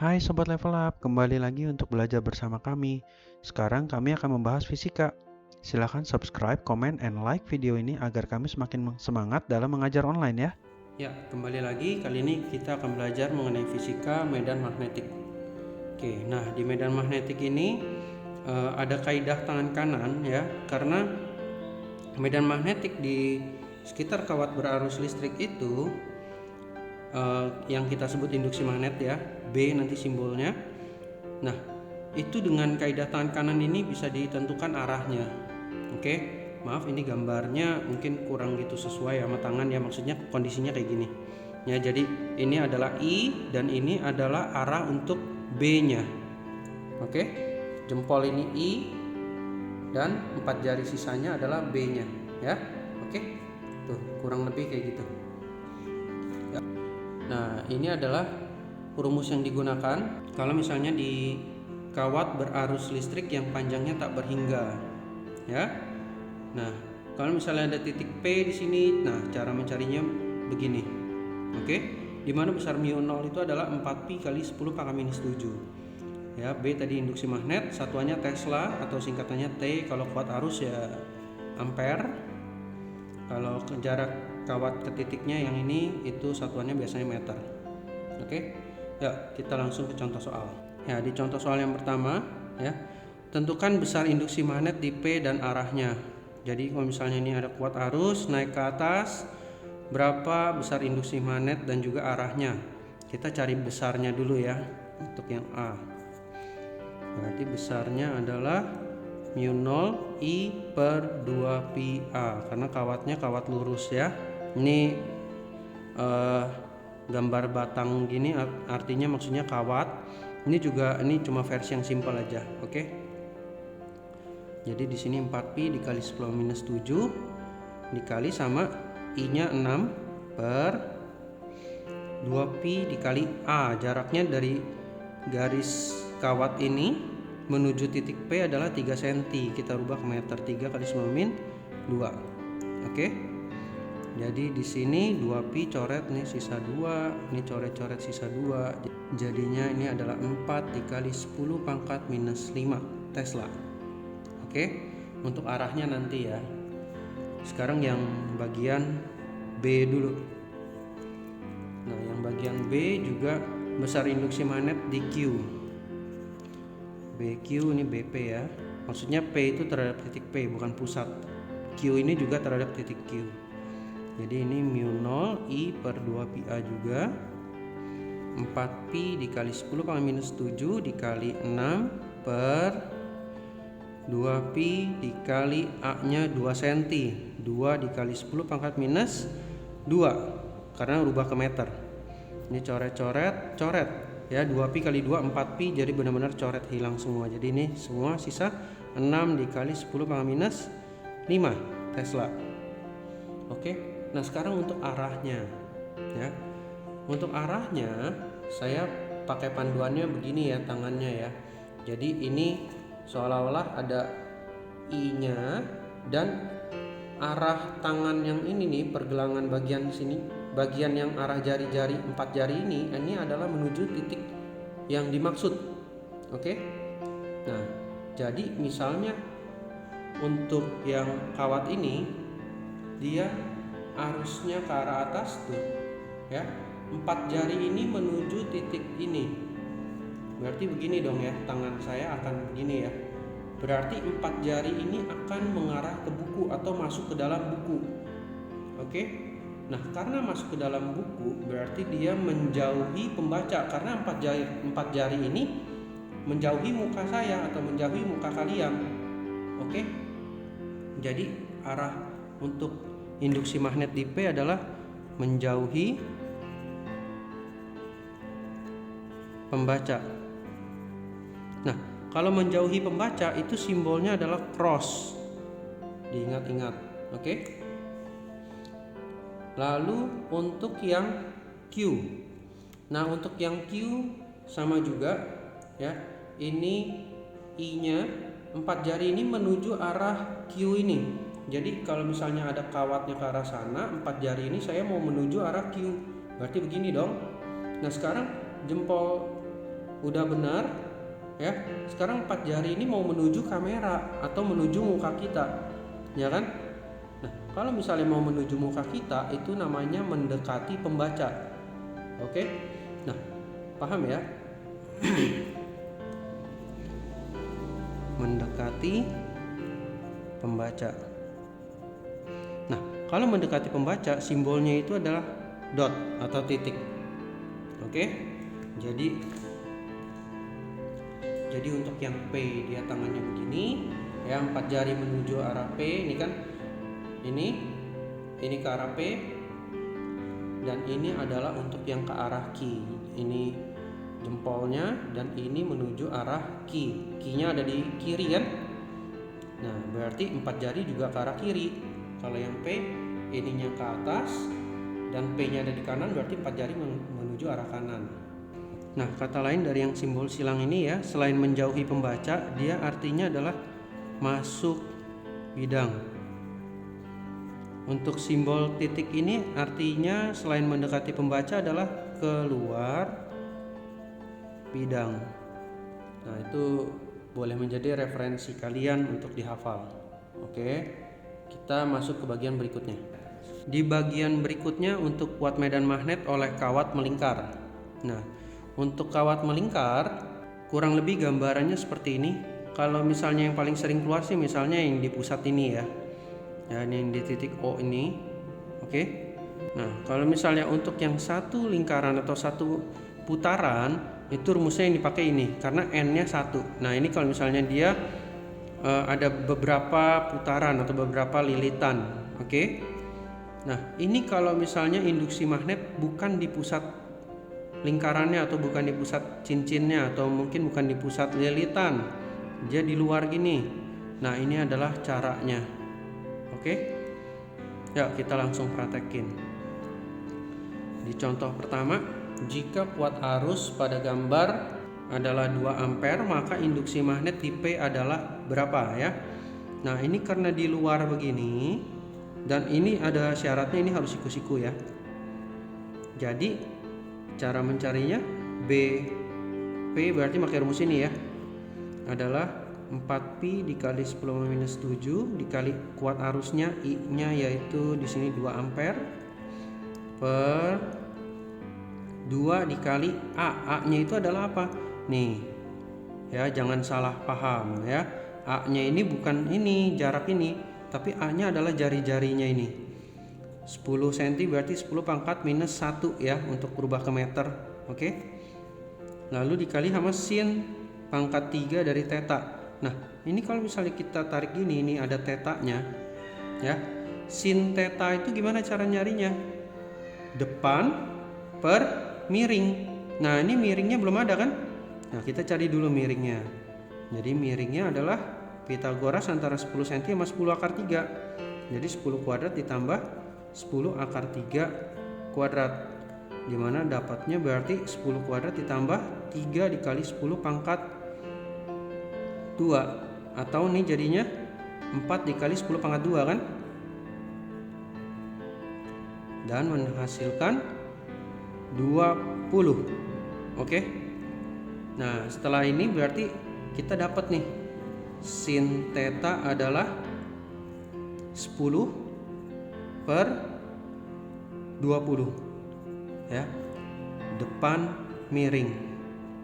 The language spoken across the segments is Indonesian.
Hai Sobat Level Up, kembali lagi untuk belajar bersama kami. Sekarang kami akan membahas fisika. Silahkan subscribe, comment, and like video ini agar kami semakin semangat dalam mengajar online ya. Ya, kembali lagi. Kali ini kita akan belajar mengenai fisika medan magnetik. Oke, nah di medan magnetik ini ada kaidah tangan kanan ya, karena medan magnetik di sekitar kawat berarus listrik itu yang kita sebut induksi magnet ya, B nanti simbolnya. Nah, itu dengan kaidah tangan kanan ini bisa ditentukan arahnya. Oke, maaf ini gambarnya mungkin kurang gitu sesuai sama tangan ya, maksudnya kondisinya kayak gini ya. Jadi ini adalah I dan ini adalah arah untuk B-nya. Oke, jempol ini I dan 4 jari sisanya adalah B-nya ya. Oke, tuh kurang lebih kayak gitu ya. Nah, ini adalah rumus yang digunakan kalau misalnya di kawat berarus listrik yang panjangnya tak berhingga ya. Nah, kalau misalnya ada titik P di sini, nah cara mencarinya begini. Oke, di mana besar mu 0 itu adalah 4pi kali 10 pangkat minus 7. Ya, B tadi induksi magnet, satuannya Tesla atau singkatannya T. Kalau kuat arus ya ampere. Kalau jarak kawat ke titiknya yang ini itu satuannya biasanya meter. Oke. Ya, kita langsung ke contoh soal. Ya, di contoh soal yang pertama ya, tentukan besar induksi magnet di P dan arahnya. Jadi kalau misalnya ini ada kuat arus naik ke atas, berapa besar induksi magnet dan juga arahnya. Kita cari besarnya dulu ya untuk yang A. Berarti besarnya adalah mu 0 I per 2 pi A, karena kawatnya kawat lurus ya. Ini gambar batang gini artinya maksudnya kawat. Ini juga ini cuma versi yang simpel aja. Oke. Jadi di sini 4pi dikali 10 minus 7 dikali sama I-nya 6 per 2pi dikali A. Jaraknya dari garis kawat ini menuju titik P adalah 3 cm. Kita rubah ke meter, 3 kali 9 min 2. Oke. Jadi di sini 2pi coret nih sisa 2, ini coret-coret sisa 2. Jadinya ini adalah 4 dikali 10 pangkat minus 5 Tesla. Oke, untuk arahnya nanti ya. Sekarang yang bagian B dulu. Nah, yang bagian B juga besar induksi magnet di Q. BQ ini BP ya. Maksudnya P itu terhadap titik P, bukan pusat. Q ini juga terhadap titik Q. Jadi ini mu 0 I per 2 pi A juga. 4pi dikali 10 pangkat minus 7 dikali 6 per 2pi dikali A-nya 2 cm. 2 dikali 10 pangkat minus 2 karena rubah ke meter. Ini coret-coret, coret ya, 2pi kali 2 4pi, jadi benar-benar coret hilang semua. Jadi ini semua sisa 6 dikali 10 pangkat minus 5 Tesla. Oke. Nah, sekarang untuk arahnya ya. Untuk arahnya saya pakai panduannya begini ya, tangannya ya. Jadi ini seolah-olah ada I-nya dan arah tangan yang ini nih, pergelangan bagian sini, bagian yang arah jari-jari 4 jari ini adalah menuju titik yang dimaksud. Oke. Nah, jadi misalnya untuk yang kawat ini dia arusnya ke arah atas tuh ya, 4 jari ini menuju titik ini. Berarti begini dong ya, tangan saya akan begini ya. Berarti 4 jari ini akan mengarah ke buku atau masuk ke dalam buku. Oke. Nah, karena masuk ke dalam buku berarti dia menjauhi pembaca, karena 4 jari ini menjauhi muka saya atau menjauhi muka kalian. Oke. Jadi arah untuk induksi magnet di P adalah menjauhi pembaca. Nah, kalau menjauhi pembaca itu simbolnya adalah cross. Diingat-ingat, oke? Lalu untuk yang Q. Nah, untuk yang Q sama juga ya. Ini I-nya 4 jari ini menuju arah Q ini. Jadi kalau misalnya ada kawatnya ke arah sana, 4 jari ini saya mau menuju arah Q. Berarti begini dong. Nah, sekarang jempol udah benar ya. Sekarang 4 jari ini mau menuju kamera atau menuju muka kita, ya kan? Nah, kalau misalnya mau menuju muka kita, itu namanya mendekati pembaca. Oke? Nah, paham ya? Mendekati pembaca. Nah, kalau mendekati pembaca, simbolnya itu adalah dot atau titik. Oke? Jadi untuk yang P, dia tangannya begini, ya, 4 jari menuju arah P, ini kan, ini ke arah P, dan ini adalah untuk yang ke arah Q. Ini jempolnya, dan ini menuju arah Q. Q-nya ada di kiri kan? Nah, berarti 4 jari juga ke arah kiri. Kalau yang P, ininya ke atas, dan P-nya ada di kanan, berarti 4 jari menuju arah kanan. Nah, kata lain dari yang simbol silang ini ya, selain menjauhi pembaca, dia artinya adalah masuk bidang. Untuk simbol titik ini artinya selain mendekati pembaca adalah keluar bidang. Nah, itu boleh menjadi referensi kalian untuk dihafal. Oke, kita masuk ke bagian berikutnya. Di bagian berikutnya untuk kuat medan magnet oleh kawat melingkar. Nah, untuk kawat melingkar kurang lebih gambarannya seperti ini. Kalau misalnya yang paling sering keluar sih misalnya yang di pusat ini ya. Ya, ini yang di titik O ini. Oke. Nah, kalau misalnya untuk yang satu lingkaran atau satu putaran, itu rumusnya yang dipakai ini karena N-nya 1. Nah, ini kalau misalnya dia ada beberapa putaran atau beberapa lilitan. Oke. Nah, ini kalau misalnya induksi magnet bukan di pusat lingkarannya atau bukan di pusat cincinnya atau mungkin bukan di pusat lilitan, dia di luar gini. Nah, ini adalah caranya. Oke, ya, kita langsung praktekin. Di contoh pertama, jika kuat arus pada gambar adalah 2 ampere, maka induksi magnet di P adalah berapa ya? Nah, ini karena di luar begini, dan ini ada syaratnya, ini harus siku-siku ya. Jadi cara mencarinya BP berarti pakai rumus ini ya, adalah 4pi dikali 10-7 dikali kuat arusnya I-nya yaitu di sini 2 ampere per 2 dikali A-nya itu adalah apa? Nih. Ya, jangan salah paham ya. A-nya ini bukan ini jarak ini, tapi A-nya adalah jari-jarinya ini. 10 cm berarti 10 pangkat minus 1 ya untuk berubah ke meter. Oke. Lalu dikali sama sin pangkat 3 dari theta. Nah, ini kalau misalnya kita tarik gini, ini ada tetanya ya. Sin theta itu gimana cara nyarinya? Depan per miring. Nah, ini miringnya belum ada kan? Nah, kita cari dulu miringnya. Jadi miringnya adalah Pitagoras antara 10 cm sama 10 akar 3. Jadi 10 kuadrat ditambah 10 akar 3 kuadrat, dimana dapatnya berarti 10 kuadrat ditambah 3 dikali 10 pangkat 2, atau nih jadinya 4 dikali 10 pangkat 2 kan, dan menghasilkan 20. Oke. Nah, setelah ini berarti kita dapat nih sin theta adalah 10 per 20 ya, depan miring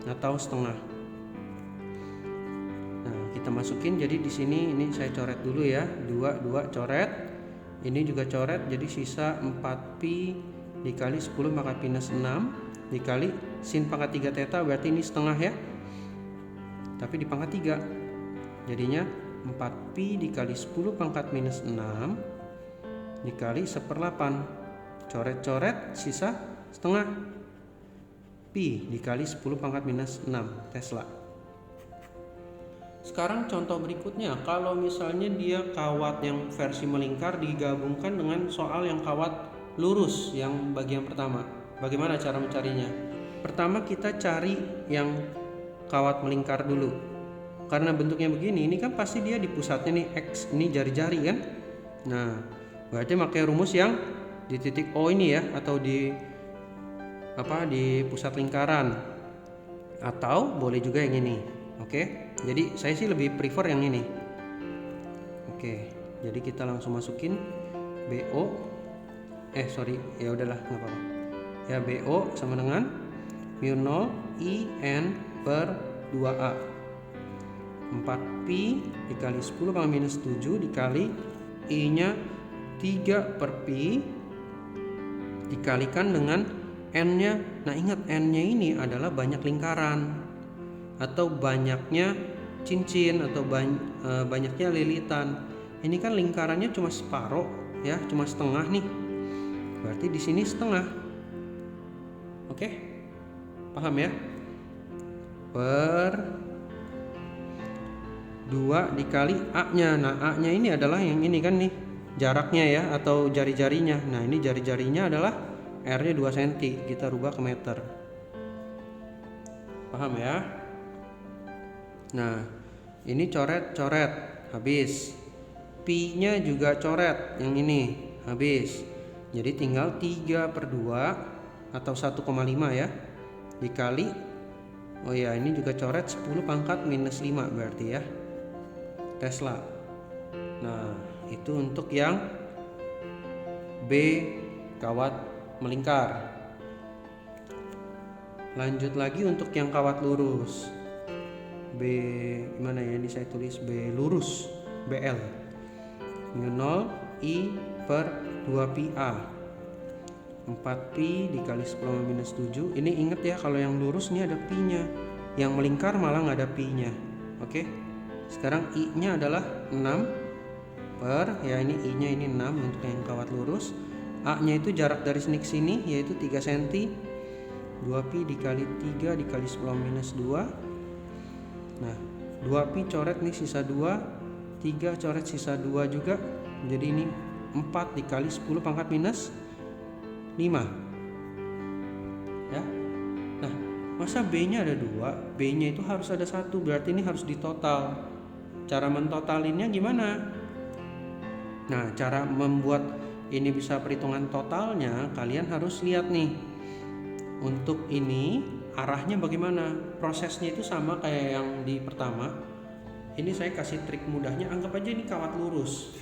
atau setengah. Nah, kita masukin, jadi di sini ini saya coret dulu ya, 2 coret, ini juga coret, jadi sisa 4pi dikali 10 pangkat minus 6 dikali sin pangkat 3 theta, berarti ini setengah ya, tapi di pangkat 3, jadinya 4pi dikali 10 pangkat minus 6 dikali 1/8, coret-coret sisa setengah, pi dikali 10 pangkat minus 6 Tesla. Sekarang contoh berikutnya, kalau misalnya dia kawat yang versi melingkar digabungkan dengan soal yang kawat lurus yang bagian pertama. Bagaimana cara mencarinya? Pertama kita cari yang kawat melingkar dulu. Karena bentuknya begini, ini kan pasti dia di pusatnya nih X, ini jari-jari kan. Nah, berarti pakai rumus yang di titik O ini ya, atau di pusat lingkaran. atau boleh juga yang ini. Oke, jadi saya sih lebih prefer yang ini. Oke, jadi kita langsung masukin BO. Ya udahlah, nggak apa-apa. Ya, BO sama dengan mu 0 IN per 2A. 4pi dikali 10 pangkat minus 7 dikali I-nya 3 per pi dikalikan dengan N-nya. Nah, ingat N-nya ini adalah banyak lingkaran atau banyaknya cincin atau banyaknya lilitan. Ini kan lingkarannya cuma separuh ya, cuma setengah nih. Berarti di sini setengah. Oke? Paham ya? Per 2 dikali A-nya. Nah, A-nya ini adalah yang ini kan nih, jaraknya ya, atau jari-jarinya. Nah, ini jari-jarinya adalah R-nya 2 cm. Kita rubah ke meter. Paham ya? Nah, ini coret-coret, habis. Pi-nya juga coret, yang ini, habis. Jadi tinggal 3 per 2 atau 1,5 ya, dikali, oh ya ini juga coret 10 pangkat minus 5 berarti ya, Tesla. Nah, itu untuk yang B kawat melingkar. Lanjut lagi untuk yang kawat lurus. B gimana ya, ini saya tulis B lurus, BL. mu 0 I per 2pi A. 4pi dikali 10 minus 7. Ini ingat ya, kalau yang lurus ini ada pi-nya. Yang melingkar malah nggak ada pi-nya. Oke. Sekarang I-nya adalah 6 per, ya ini I-nya ini 6 untuk yang kawat lurus. A-nya itu jarak dari sini ke sini yaitu 3 cm. 2pi dikali 3 dikali 10 minus 2. Nah, 2pi coret nih sisa 2, 3 coret sisa 2 juga. Jadi ini 4 dikali 10 pangkat minus 5 ya. Nah, masa B-nya ada 2, B-nya itu harus ada 1, berarti ini harus ditotal. Cara mentotalinnya gimana? Nah, cara membuat ini bisa perhitungan totalnya, kalian harus lihat nih. Untuk ini arahnya bagaimana? Prosesnya itu sama kayak yang di pertama. Ini saya kasih trik mudahnya, anggap aja ini kawat lurus.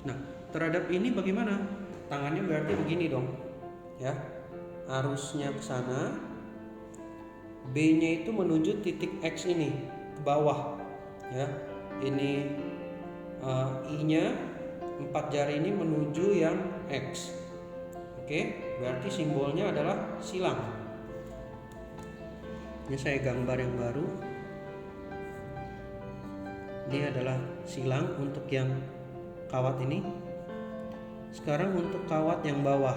Nah, terhadap ini bagaimana? Tangannya berarti begini dong, ya. Arusnya ke sana, B-nya itu menuju titik X ini ke bawah, ya. Ini I-nya 4 jari ini menuju yang X. Oke, berarti simbolnya adalah silang. Ini saya gambar yang baru. Ini adalah silang untuk yang kawat ini. Sekarang untuk kawat yang bawah.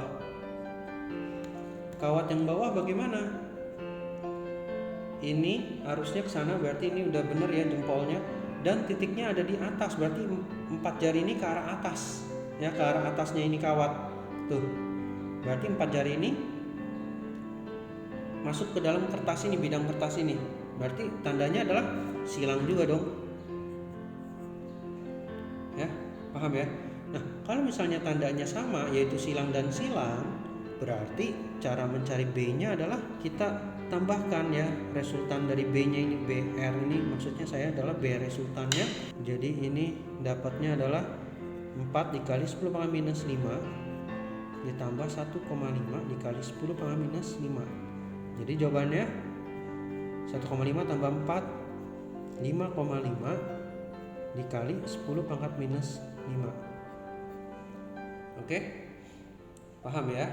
Kawat yang bawah bagaimana? Ini arusnya ke sana, berarti ini udah bener ya jempolnya, dan titiknya ada di atas, berarti 4 jari ini ke arah atas. Ya, ke arah atasnya ini kawat. Tuh. Berarti 4 jari ini masuk ke dalam kertas ini, bidang kertas ini. Berarti tandanya adalah silang juga dong. Ya, paham ya? Nah, kalau misalnya tandanya sama, yaitu silang dan silang, berarti cara mencari B-nya adalah kita tambahkan ya resultan dari B-nya ini, BR ini maksudnya saya adalah B resultannya. Jadi ini dapatnya adalah 4 dikali 10 pangkat minus 5 ditambah 1,5 dikali 10 pangkat minus 5. Jadi jawabannya 1,5 tambah 4, 5,5 dikali 10 pangkat minus 5. Oke? Paham ya?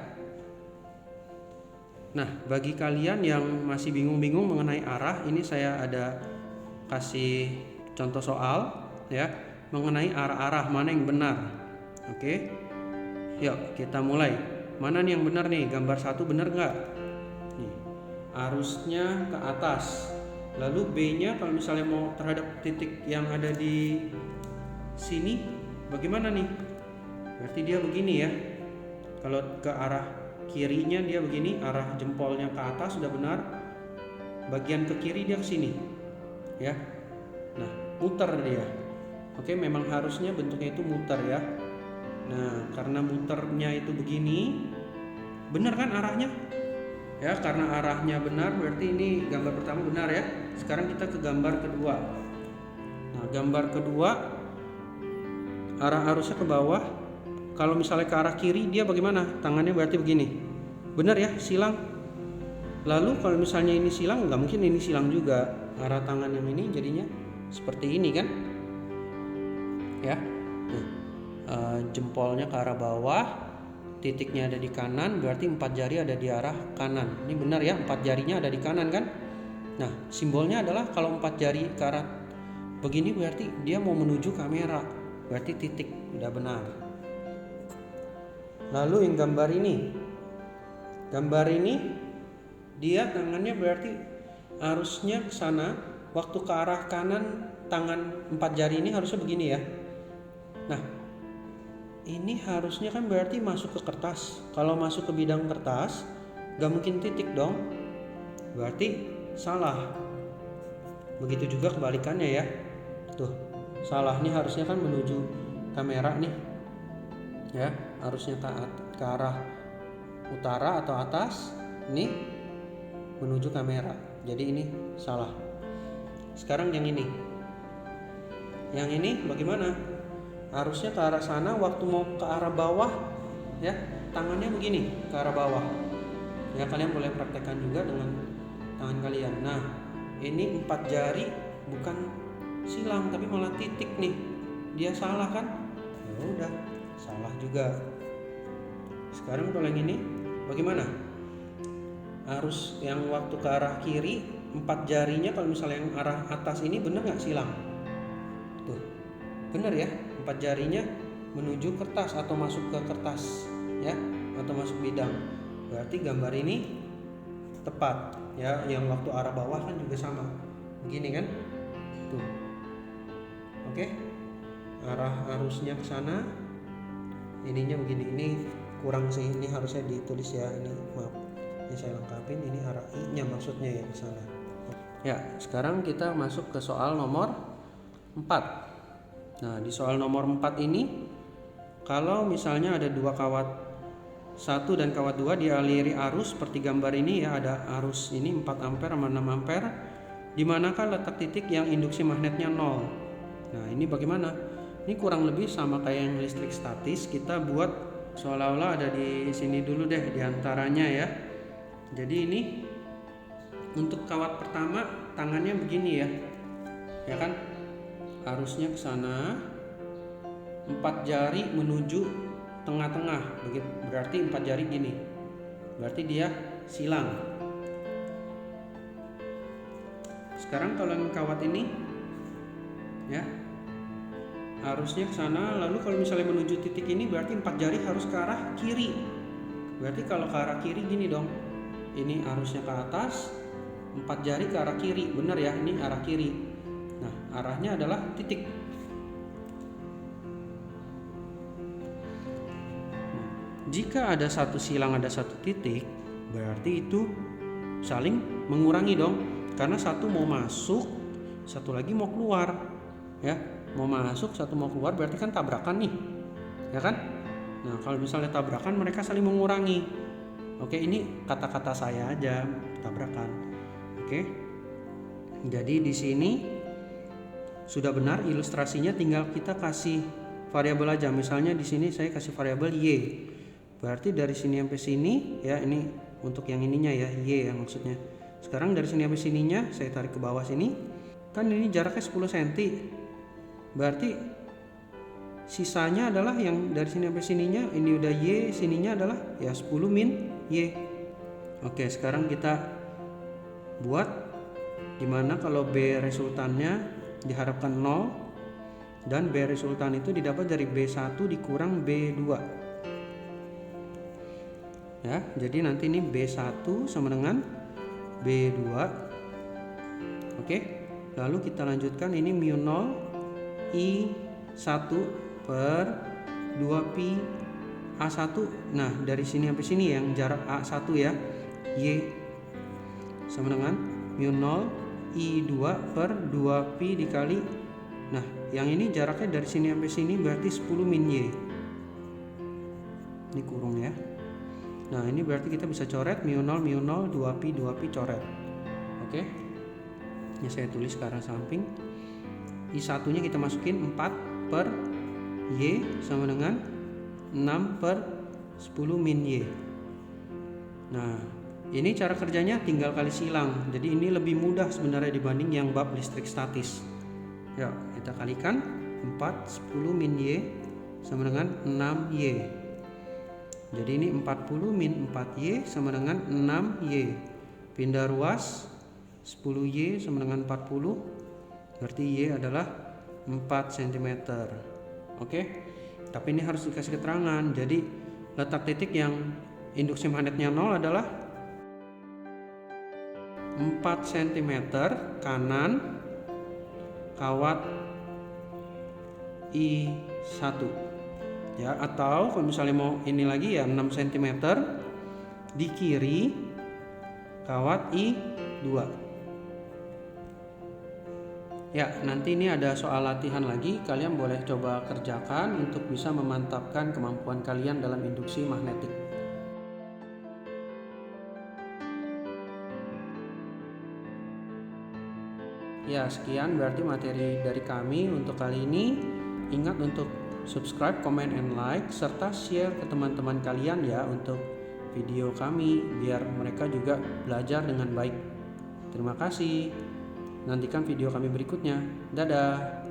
Nah, bagi kalian yang masih bingung-bingung mengenai arah, ini saya ada kasih contoh soal ya, mengenai arah-arah mana yang benar. Oke? Yuk kita mulai. Mana nih yang benar nih? Gambar 1 benar nggak? Nih, arusnya ke atas. Lalu B-nya kalau misalnya mau terhadap titik yang ada di sini, bagaimana nih? Berarti dia begini ya. Kalau ke arah kirinya dia begini, arah jempolnya ke atas sudah benar. Bagian ke kiri dia ke sini. Ya. Nah, muter dia. Oke, memang harusnya bentuknya itu muter ya. Nah, karena muternya itu begini, benar kan arahnya? Ya, karena arahnya benar berarti ini gambar pertama benar ya. Sekarang kita ke gambar kedua. Nah, gambar kedua arah arusnya ke bawah. Kalau misalnya ke arah kiri dia bagaimana? Tangannya berarti begini. Benar ya, silang. Lalu kalau misalnya ini silang, nggak mungkin ini silang juga. Arah tangan yang ini jadinya seperti ini kan? Ya. Jempolnya ke arah bawah, titiknya ada di kanan, berarti 4 jari ada di arah kanan. Ini benar ya, 4 jarinya ada di kanan kan? Nah, simbolnya adalah kalau 4 jari ke arah begini berarti dia mau menuju kamera, berarti titik, udah benar. Lalu yang gambar ini dia tangannya berarti arusnya ke sana, waktu ke arah kanan tangan 4 jari ini harusnya begini ya. Nah, ini harusnya kan berarti masuk ke kertas. Kalau masuk ke bidang kertas gak mungkin titik dong, berarti salah. Begitu juga kebalikannya ya. Tuh, salah. Ini harusnya kan menuju kamera nih ya, harusnya ke arah utara atau atas, ini menuju kamera. Jadi ini salah. Sekarang yang ini bagaimana? Harusnya ke arah sana, waktu mau ke arah bawah ya, tangannya begini ke arah bawah ya. Kalian boleh praktekkan juga dengan tangan kalian. Nah, ini 4 jari bukan silang tapi malah titik nih, dia salah kan? Ya udah, salah juga. Sekarang kalau yang ini bagaimana? Harus yang waktu ke arah kiri 4 jarinya, kalau misalnya yang arah atas ini bener nggak silang? Tuh, bener ya, 4 jarinya menuju kertas atau masuk ke kertas ya, atau masuk bidang. Berarti gambar ini tepat ya. Yang waktu arah bawah kan juga sama begini kan, tuh. Oke, arah arusnya ke sana, ininya begini. Ini kurang sih, ini harusnya ditulis ya, ini maaf, ini saya lengkapin. Ini arah I nya maksudnya ya ke sana ya. Sekarang kita masuk ke soal nomor 4. Nah, di soal nomor 4 ini, kalau misalnya ada dua kawat 1 dan kawat 2 dialiri arus seperti gambar ini ya, ada arus ini 4 ampere sama 6 ampere. Di manakah letak titik yang induksi magnetnya 0? Nah, ini bagaimana? Ini kurang lebih sama kayak yang listrik statis. Kita buat seolah-olah ada di sini dulu deh, di antaranya ya. Jadi ini untuk kawat pertama tangannya begini ya. Ya kan? Arusnya ke sana, 4 jari menuju tengah-tengah, berarti 4 jari gini, berarti dia silang. Sekarang kalau yang kawat ini ya, arusnya ke sana, lalu kalau misalnya menuju titik ini berarti 4 jari harus ke arah kiri. Berarti kalau ke arah kiri gini dong, ini arusnya ke atas, 4 jari ke arah kiri, benar ya, ini arah kiri. Nah, arahnya adalah titik. Jika ada satu silang, ada satu titik, berarti itu saling mengurangi dong. Karena satu mau masuk, satu lagi mau keluar. Ya, mau masuk, satu mau keluar, berarti kan tabrakan nih. Ya kan? Nah, kalau misalnya tabrakan, mereka saling mengurangi. Oke, ini kata-kata saya aja, tabrakan. Oke. Jadi di sini sudah benar ilustrasinya, tinggal kita kasih variabel aja. Misalnya di sini saya kasih variabel Y. Berarti dari sini sampai sini ya, ini untuk yang ininya ya, Y yang maksudnya. Sekarang dari sini sampai sininya saya tarik ke bawah sini. Kan ini jaraknya 10 cm. Berarti sisanya adalah yang dari sini sampai sininya, ini udah Y, sininya adalah ya 10 min Y. Oke, sekarang kita buat gimana kalau B resultannya diharapkan 0 dan B resultan itu didapat dari B1 dikurang B2 ya. Jadi nanti ini B1 sama dengan B2. Oke, lalu kita lanjutkan, ini mu 0 I1 per 2pi A1. Nah, dari sini sampai sini yang jarak A1 ya, Y sama dengan mu 0 I2 per 2pi dikali. Nah, yang ini jaraknya dari sini sampai sini berarti 10 min Y. Ini kurung ya. Nah, ini berarti kita bisa coret mu 0, 2pi, 2pi coret. Oke. Ini saya tulis ke arah samping. I1 nya kita masukin 4 per Y sama dengan 6 per 10 min Y. Nah, ini cara kerjanya tinggal kali silang. Jadi ini lebih mudah sebenarnya dibanding yang bab listrik statis. Ya, kita kalikan 4 10 min Y sama dengan 6Y. Jadi ini 40 min 4Y sama dengan 6Y. Pindah ruas 10Y sama dengan 40. Berarti Y adalah 4 cm. Oke. Tapi ini harus dikasih keterangan. Jadi letak titik yang induksi magnetnya 0 adalah 4 cm kanan kawat I1. Ya, atau kalau misalnya mau ini lagi ya 6 cm di kiri kawat I2. Ya, nanti ini ada soal latihan lagi, kalian boleh coba kerjakan untuk bisa memantapkan kemampuan kalian dalam induksi magnetik. Ya, sekian berarti materi dari kami untuk kali ini. Ingat untuk subscribe, comment, and like, serta share ke teman-teman kalian ya untuk video kami biar mereka juga belajar dengan baik. Terima kasih. Nantikan video kami berikutnya. Dadah.